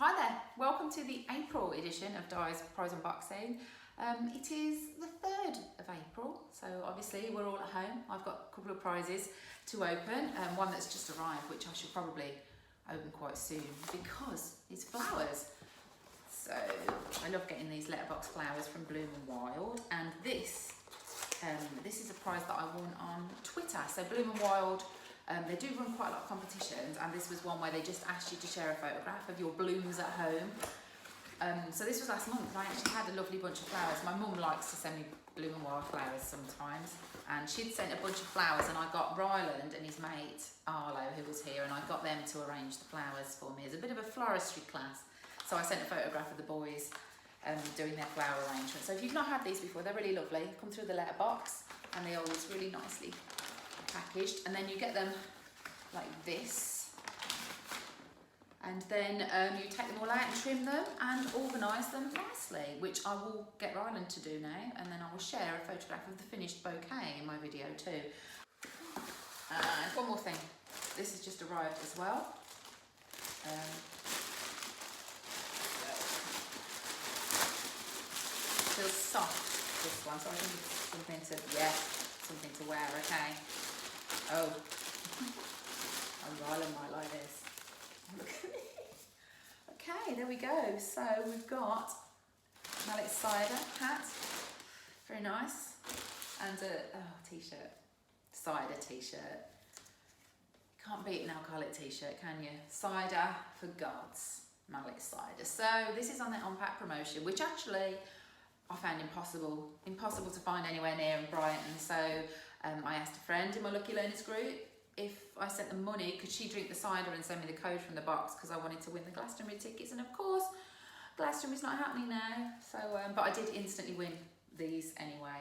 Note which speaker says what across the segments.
Speaker 1: Hi there, welcome to the April edition of Di's Prize Unboxing. It is the 3rd of April, so obviously we're all at home. I've got a couple of prizes to open, one that's just arrived, which I should probably open quite soon because it's flowers. So I love getting these letterbox flowers from Bloom and Wild, and this is a prize that I won on Twitter. So Bloom and Wild, they do run quite a lot of competitions, and this was one where they just asked you to share a photograph of your blooms at home. So this was last month, and I actually had a lovely bunch of flowers. My mum likes to send me Bloom and Wild flowers sometimes, and she'd sent a bunch of flowers, and I got Ryland and his mate Arlo, who was here, and I got them to arrange the flowers for me as a bit of a floristry class. So I sent a photograph of the boys doing their flower arrangement. So if you've not had these before, they're really lovely. Come through the letterbox, and they're always really nicely packaged, and then you get them like this, and then you take them all out and trim them and organise them nicely, which I will get Ryland to do now, and then I will share a photograph of the finished bouquet in my video too. And one more thing, this has just arrived as well. Feels soft, this one, so I think it's something to wear, okay. Oh, Ryland might like this. Look at me. Okay, there we go. So we've got mallet cider hat, very nice, and a t-shirt, cider t-shirt. Can't beat an alcoholic t-shirt, can you? Cider for gods, mallet cider. So this is on the on-pack promotion, which actually I found impossible to find anywhere near in Brighton. So I asked a friend in my Lucky Learners group if I sent them money, could she drink the cider and send me the code from the box, because I wanted to win the Glastonbury tickets, and of course Glastonbury's not happening now. So, but I did instantly win these anyway.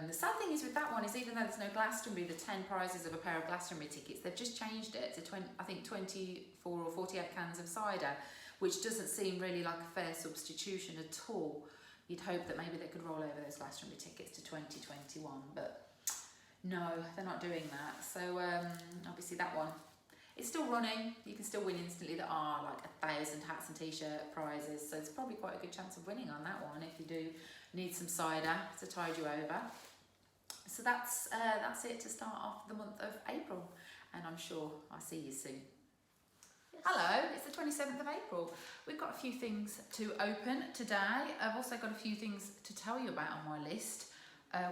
Speaker 1: The sad thing is with that one is, even though there's no Glastonbury, the 10 prizes of a pair of Glastonbury tickets, they've just changed it to 24 or 48 cans of cider, which doesn't seem really like a fair substitution at all. You'd hope that maybe they could roll over those Glastonbury tickets to 2021, but no, they're not doing that. So obviously that one, it's still running. You can still win instantly. There are like 1,000 hats and t-shirt prizes, so it's probably quite a good chance of winning on that one if you do need some cider to tide you over. So that's it to start off the month of April, and I'm sure I'll see you soon. Yes. Hello, it's the 27th of April. We've got a few things to open today. I've also got a few things to tell you about on my list,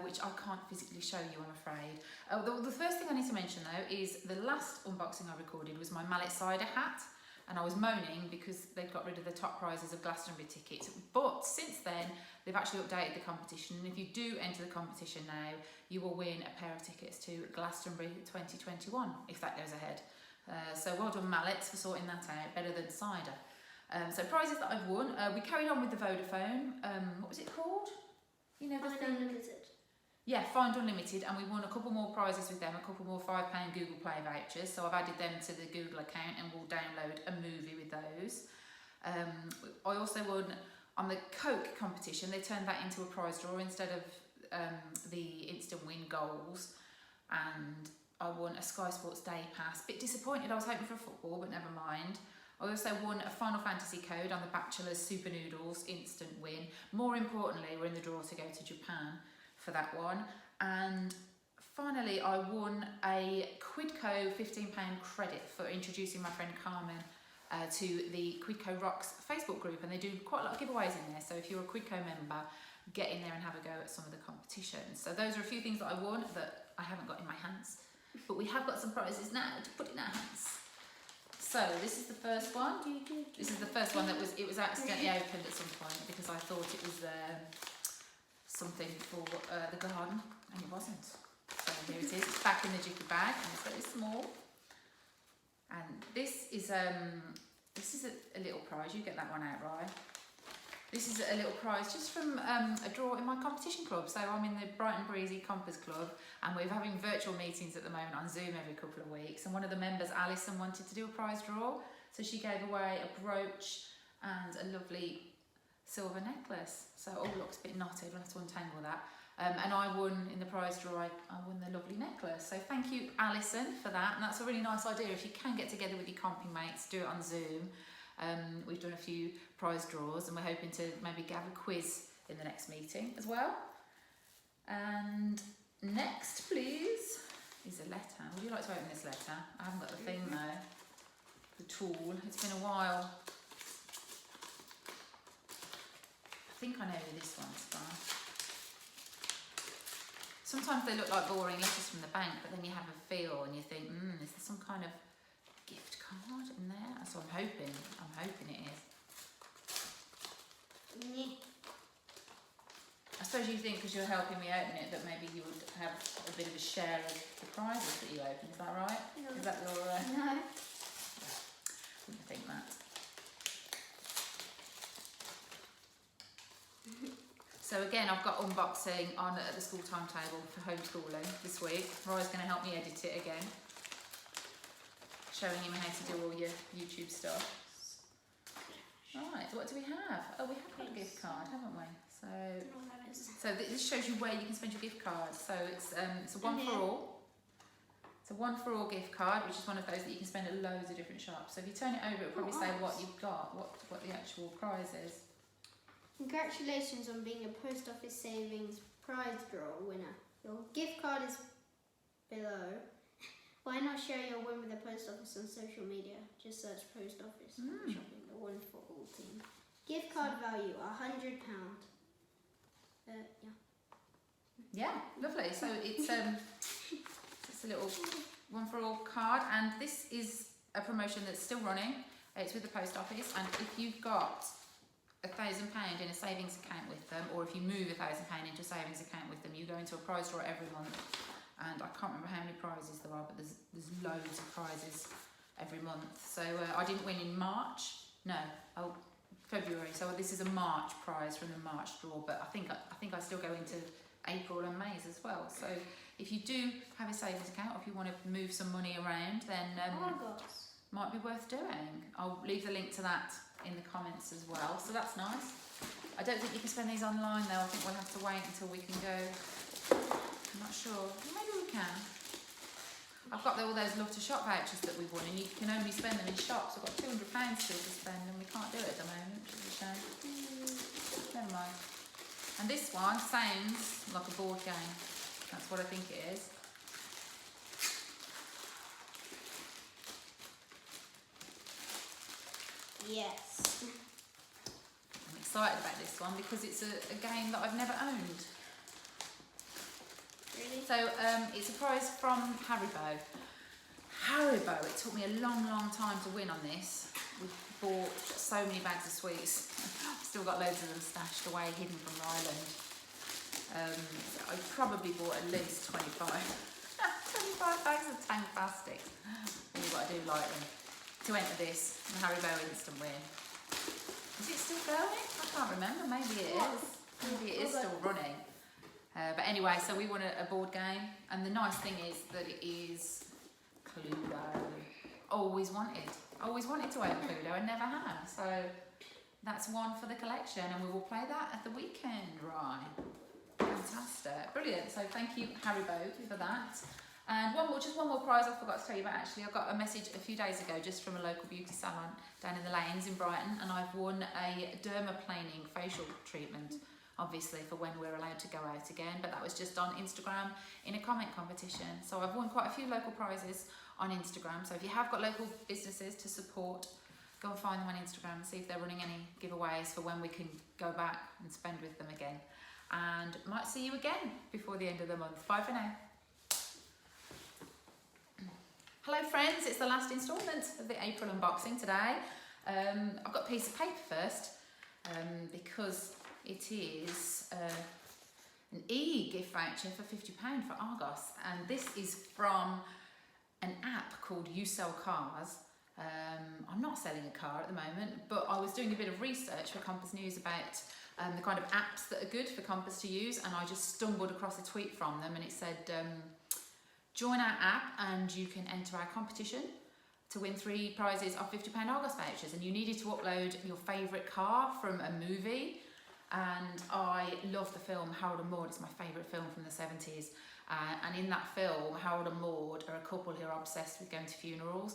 Speaker 1: which I can't physically show you, I'm afraid. The first thing I need to mention though is the last unboxing I recorded was my mallet cider hat, and I was moaning because they'd got rid of the top prizes of Glastonbury tickets. But since then, they've actually updated the competition, and if you do enter the competition now, you will win a pair of tickets to Glastonbury 2021, if that goes ahead. So well done Mallets for sorting that out, better than cider. So prizes that I've won, we carried on with the Vodafone, what was it called? You know, the thing? Unlimited. Yeah, Find Unlimited, and we won a couple more prizes with them, a couple more £5 Google Play vouchers, so I've added them to the Google account, and we'll download a movie with those. I also won on the Coke competition. They turned that into a prize draw instead of the instant win goals, and I won a Sky Sports Day pass. Bit disappointed, I was hoping for football, but never mind. I also won a Final Fantasy code on the Bachelor's Super Noodles instant win. More importantly, we're in the draw to go to Japan for that one. And finally, I won a Quidco £15 credit for introducing my friend Carmen to the Quidco Rocks Facebook group, and they do quite a lot of giveaways in there. So if you're a Quidco member, get in there and have a go at some of the competitions. So those are a few things that I won that I haven't got in my hands, but we have got some prizes now to put in our hands. So this is the first one. This is the first one that was accidentally opened at some point because I thought it was something for the garden, and it wasn't. So here it is. It's back in the jiffy bag, and it's very small. And this is a little prize. You get that one out, Ryan. This is a little prize just from a draw in my competition club. So I'm in the Brighton Breezy Compass Club, and we're having virtual meetings at the moment on Zoom every couple of weeks. And one of the members, Alison, wanted to do a prize draw. So she gave away a brooch and a lovely silver necklace. So it all looks a bit knotted, we'll have to untangle that. And I won in the prize draw, I won the lovely necklace. So thank you, Alison, for that. And that's a really nice idea. If you can get together with your comping mates, do it on Zoom. We've done a few prize draws, and we're hoping to maybe have a quiz in the next meeting as well. And next, please, is a letter. Would you like to open this letter? I haven't got the thing though, the tool. It's been a while. I think I know who this one's from. Sometimes they look like boring letters from the bank, but then you have a feel and you think, is there some kind of gift card in there? So I'm hoping it is. I suppose you think because you're helping me open it that maybe you would have a bit of a share of the prizes that you open. Is that right?
Speaker 2: No.
Speaker 1: Is that your?
Speaker 2: No.
Speaker 1: Wouldn't think that. So again, I've got unboxing on at the school timetable for homeschooling this week. Roy's going to help me edit it again, showing him how to do all your YouTube stuff. Right, what do we have? Oh, we have got a gift card, haven't we? So this shows you where you can spend your gift card. So it's a one for all. It's a one for all gift card, which is one of those that you can spend at loads of different shops. So if you turn it over, it'll probably say what you've got, what the actual prize is.
Speaker 2: Congratulations on being a post office savings prize draw winner. Your gift card is below. Why not share your win with the post office on social media? Just search post office shopping, the one for all team. Gift card value £100.
Speaker 1: Yeah, lovely. So it's a little one for all card, and this is a promotion that's still running. It's with the post office, and if you've got £1,000 in a savings account with them, or if you move £1,000 into a savings account with them, you go into a prize draw every month. And I can't remember how many prizes there are, but there's loads of prizes every month. So I didn't win in March. No, February. So this is a March prize from the March draw, but I think I still go into April and May's as well. So if you do have a savings account, or if you want to move some money around, then might be worth doing. I'll leave the link to that in the comments as well. So that's nice. I don't think you can spend these online though. I think we'll have to wait until we can go. I'm not sure. Maybe we can. I've got all those Love to Shop vouchers that we won, and you can only spend them in shops. I've got £200 still to spend, and we can't do it at the moment, which is a shame. Never mind. And this one sounds like a board game. That's what I think it is.
Speaker 2: Yes.
Speaker 1: I'm excited about this one because it's a game that I've never owned.
Speaker 2: Really?
Speaker 1: So it's a prize from Haribo. Haribo, it took me a long time to win on this. We bought so many bags of sweets. I've still got loads of them stashed away, hidden from Ryland. I probably bought at least 25 bags of Tang Plastics. All you've got to do lightly to enter this, the Haribo Instant Win. Is it still going? I can't remember. Maybe it is. Maybe it is still running. But anyway, so we won a board game, and the nice thing is that it is Cluedo. Always wanted to own Cluedo and never have. So that's one for the collection, and we will play that at the weekend, right? Fantastic, brilliant. So thank you, Haribo, for that. And just one more prize I forgot to tell you about actually. I got a message a few days ago just from a local beauty salon down in the lanes in Brighton, and I've won a dermaplaning facial treatment. Obviously for when we're allowed to go out again, but that was just on Instagram in a comment competition. So I've won quite a few local prizes on Instagram. So if you have got local businesses to support, go and find them on Instagram and see if they're running any giveaways for when we can go back and spend with them again. And might see you again before the end of the month. Bye for now. Hello friends, it's the last instalment of the April unboxing today. I've got a piece of paper first because it is an e-gift voucher for £50 for Argos, and this is from an app called You Sell Cars. I'm not selling a car at the moment, but I was doing a bit of research for Compass News about the kind of apps that are good for Compass to use, and I just stumbled across a tweet from them, and it said join our app and you can enter our competition to win 3 prizes of £50 Argos vouchers, and you needed to upload your favourite car from a movie. And I love the film Harold and Maude. It's my favourite film from the 70s. And in that film, Harold and Maude are a couple who are obsessed with going to funerals.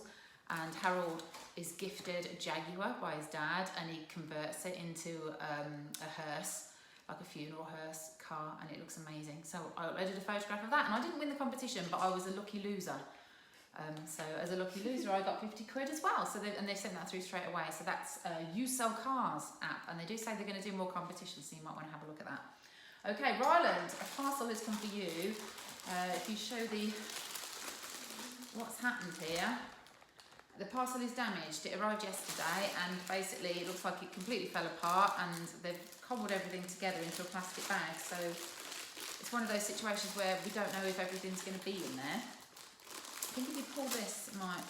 Speaker 1: and Harold is gifted a Jaguar by his dad, and he converts it into a hearse, like a funeral hearse car, and it looks amazing. So I uploaded a photograph of that, and I didn't win the competition, but I was a lucky loser. So as a lucky loser, I got 50 quid as well. So they sent that through straight away. So that's You Sell Cars app, and they do say they're going to do more competitions, so you might want to have a look at that. Okay, Ryland, a parcel has come for you. If you show what's happened here. The parcel is damaged. It arrived yesterday, and basically it looks like it completely fell apart, and they've cobbled everything together into a plastic bag. So it's one of those situations where we don't know if everything's going to be in there. I think if you pull this, it might.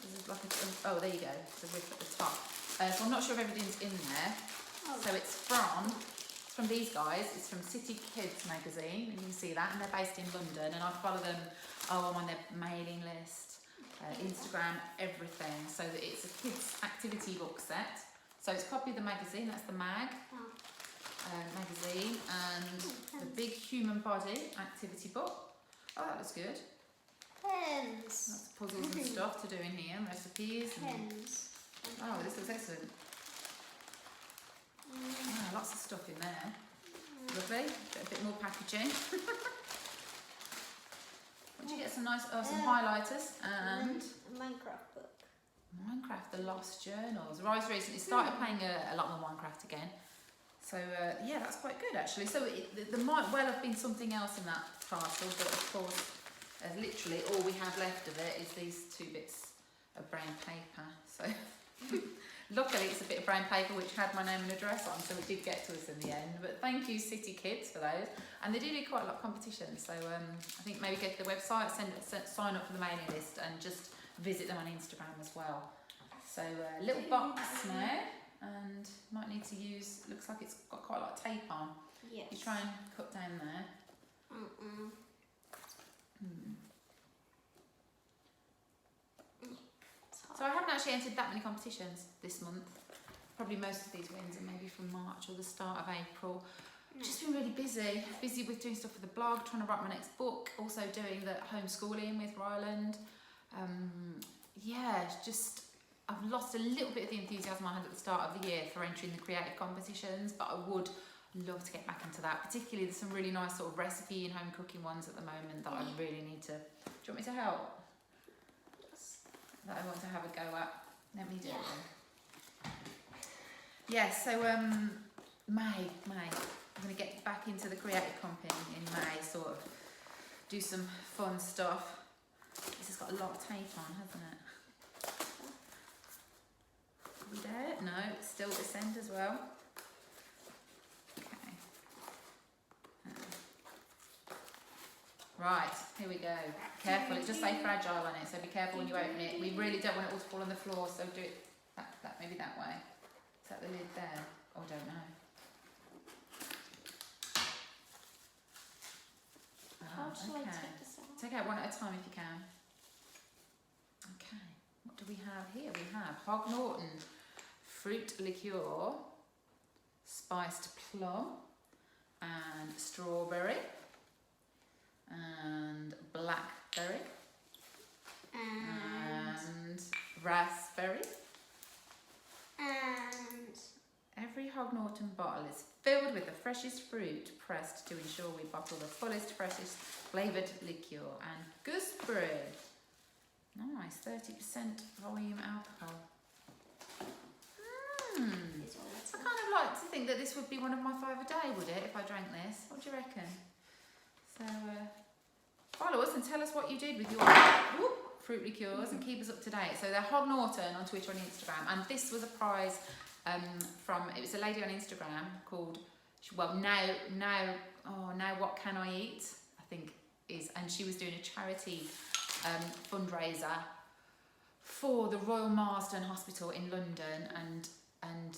Speaker 1: This is like oh, there you go. It's a rip at the top. So I'm not sure if everything's in there. Oh. So it's from these guys. It's from City Kids magazine, and you can see that. And they're based in London, and I follow them. I'm on their mailing list. Instagram, everything. So that it's a kids activity book set. So it's a copy of the magazine, that's the magazine, and the big human body activity book. Oh, that looks good.
Speaker 2: Pens.
Speaker 1: Lots of puzzles and stuff to do in here, and recipes. And
Speaker 2: pens.
Speaker 1: Oh, this looks excellent. Oh, lots of stuff in there. Lovely. Get a bit more packaging. Did you get some nice, some highlighters and
Speaker 2: a Minecraft book.
Speaker 1: Minecraft, the Lost Journals. Rise recently started playing a lot more Minecraft again. So yeah, that's quite good actually. So there might well have been something else in that parcel, but of course, literally all we have left of it is these 2 bits of brown paper. So luckily it's a bit of brown paper which had my name and address on, so it did get to us in the end. But thank you City Kids for those. And they do quite a lot of competitions, so I think maybe go to the website, sign up for the mailing list, and just visit them on Instagram as well. So a little box now, and might need to use, looks like it's got quite a lot of tape on.
Speaker 2: Yes.
Speaker 1: You try and cut down there. So I haven't actually entered that many competitions this month. Probably most of these wins are maybe from March or the start of April. Just been really busy with doing stuff for the blog, trying to write my next book, also doing the homeschooling with Ryland. Yeah, just I've lost a little bit of the enthusiasm I had at the start of the year for entering the creative competitions, but I would love to get back into that. Particularly there's some really nice sort of recipe and home cooking ones at the moment that I really need to. Do you want me to help? That I want to have a go at. Let me do it then. Yes, so May. I'm going to get back into the creative company in May, sort of do some fun stuff. This has got a lot of tape on, hasn't it? Are we there? No, it's still this end as well. Okay. Right, here we go. Careful, it does say fragile on it, so be careful when you open it. We really don't want it all to fall on the floor, so do it maybe that way. Is that the lid there? Oh, I don't know. Okay. Take out one at a time if you can. Okay, what do we have here? We have Hog Norton fruit liqueur, spiced plum, and strawberry, and blackberry, and raspberry. And every Hog Norton bottle is filled with the freshest fruit pressed to ensure we bottle the fullest, freshest flavoured liqueur, and gooseberry. Nice, 30% volume alcohol. I kind of like to think that this would be one of my 5 a day, would it, if I drank this? What do you reckon? So, follow us and tell us what you did with your fruit liqueurs and keep us up to date. So they're Hog Norton on Twitter and Instagram, and this was a prize it was a lady on Instagram called, well, now what can I eat, I think is, and she was doing a charity fundraiser for the Royal Marsden Hospital in London, and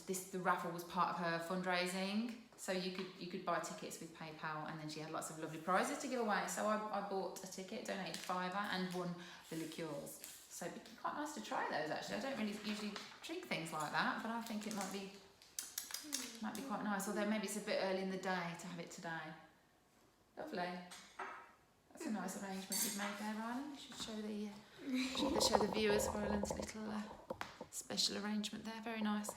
Speaker 1: the raffle was part of her fundraising. So you could buy tickets with PayPal, and then she had lots of lovely prizes to give away. So I bought a ticket, donated a £5, and won the liqueurs. So it'd be quite nice to try those actually. I don't really usually drink things like that, but I think it might be quite nice. Although maybe it's a bit early in the day to have it today. Lovely. That's a nice arrangement you've made there, Ryland. You should show the show the viewers Ryland's little special arrangement there. Very nice.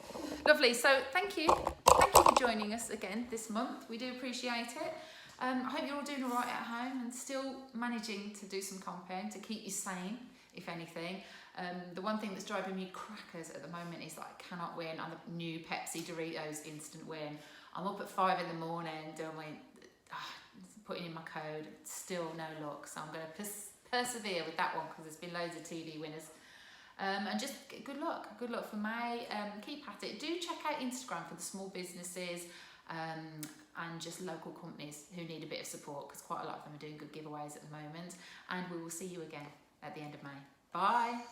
Speaker 1: Lovely. So thank you for joining us again this month. We do appreciate it. I hope you're all doing all right at home and still managing to do some comping to keep you sane, if anything. The one thing that's driving me crackers at the moment is that I cannot win on the new Pepsi Doritos instant win. I'm up at 5 in the morning doing putting in my code, still no luck. So I'm going to persevere with that one because there's been loads of TV winners. And just good luck for May. Keep at it. Do check out Instagram for the small businesses and just local companies who need a bit of support, because quite a lot of them are doing good giveaways at the moment. And we will see you again at the end of May. Bye.